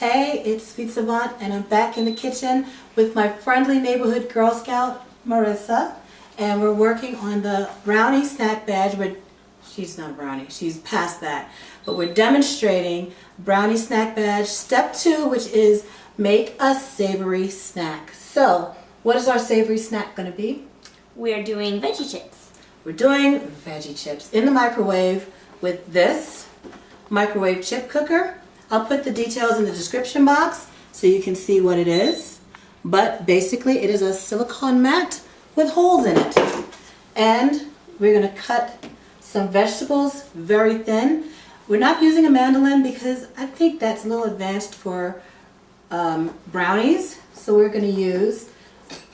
Hey, it's Sweet Savant, and I'm back in the kitchen with my friendly neighborhood Girl Scout, Marissa, and we're working on the Brownie Snack Badge. She's not a brownie, she's past that, but we're demonstrating Brownie Snack Badge Step 2, which is make a savory snack. So, what is our savory snack going to be? We're doing veggie chips. We're doing veggie chips in the microwave with this microwave chip cooker. I'll put the details in the description box so you can see what it is. But basically it is a silicone mat with holes in it. And we're going to cut some vegetables very thin. We're not using a mandolin because I think that's a little advanced for brownies. So we're going to use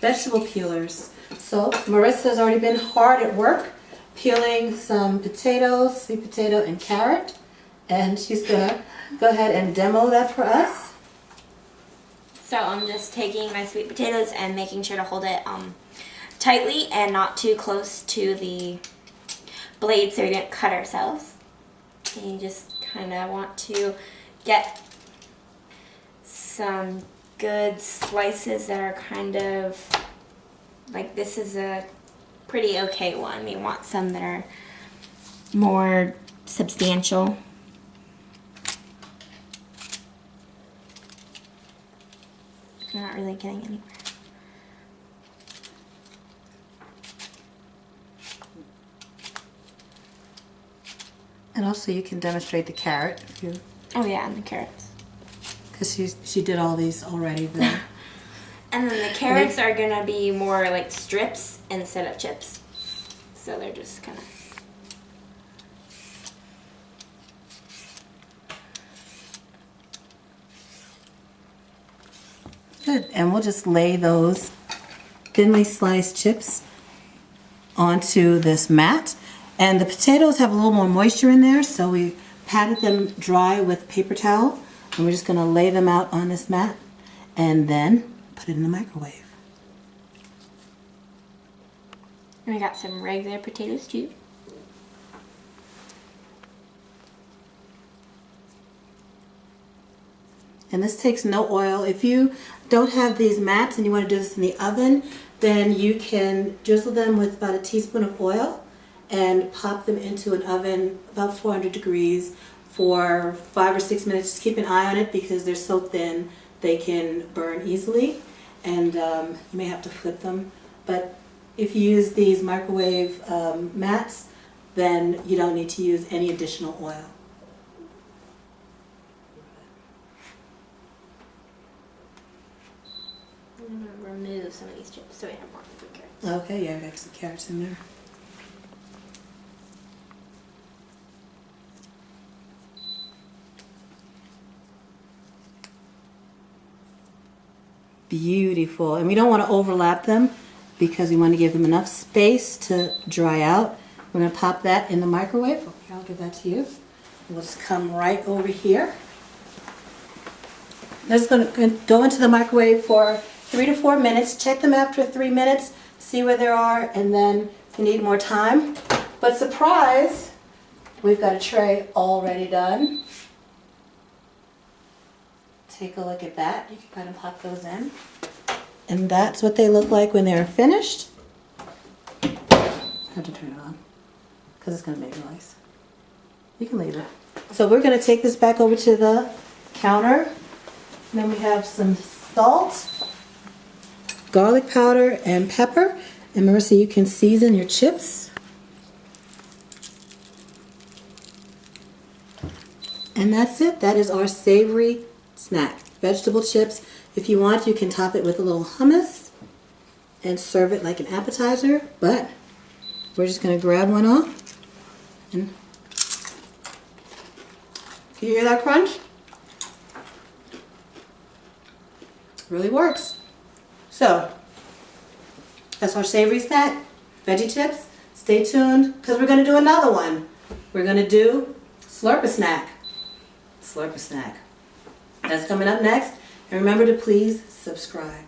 vegetable peelers. So Marissa has already been hard at work peeling some potatoes, sweet potato and carrot. And she's going to go ahead and demo that for us. So I'm just taking my sweet potatoes and making sure to hold it tightly and not too close to the blade so we don't cut ourselves. And you just kind of want to get some good slices that are kind of like, this is a pretty okay one. We want some that are more substantial. You're not really getting anywhere. And also you can demonstrate the carrot if you. Oh yeah, and the carrots. Because she did all these already there. And then the carrots are gonna be more like strips instead of chips. So they're just kind of. Good. And we'll just lay those thinly sliced chips onto this mat. And the potatoes have a little more moisture in there, so we patted them dry with paper towel. And we're just going to lay them out on this mat and then put it in the microwave. And I got some regular potatoes too. And this takes no oil. If you don't have these mats and you want to do this in the oven, then you can drizzle them with about a teaspoon of oil and pop them into an oven about 400 degrees for 5 or 6 minutes. Just keep an eye on it because they're so thin they can burn easily, and you may have to flip them. But if you use these microwave mats, then you don't need to use any additional oil. I'm going to remove some of these chips so we have more for carrots. Okay, yeah, I got some carrots in there. Beautiful. And we don't want to overlap them because we want to give them enough space to dry out. We're going to pop that in the microwave. Okay, I'll give that to you. We'll just come right over here. That's going to go into the microwave for 3 to 4 minutes. Check them after 3 minutes, see where they are, and then if you need more time. But surprise, we've got a tray already done. Take a look at that. You can kind of pop those in. And that's what they look like when they're finished. I have to turn it on because it's going to make noise. You can leave it. So we're going to take this back over to the counter. And then we have some salt, garlic powder, and pepper. And Marissa, you can season your chips. And that's it. That is our savory snack. Vegetable chips. If you want, you can top it with a little hummus and serve it like an appetizer. But we're just going to grab one off. And can you hear that crunch? Really works. So that's our savory snack, veggie chips. Stay tuned because we're going to do another one. We're going to do Slurp-a-Snack. Slurp-a-Snack. That's coming up next. And remember to please subscribe.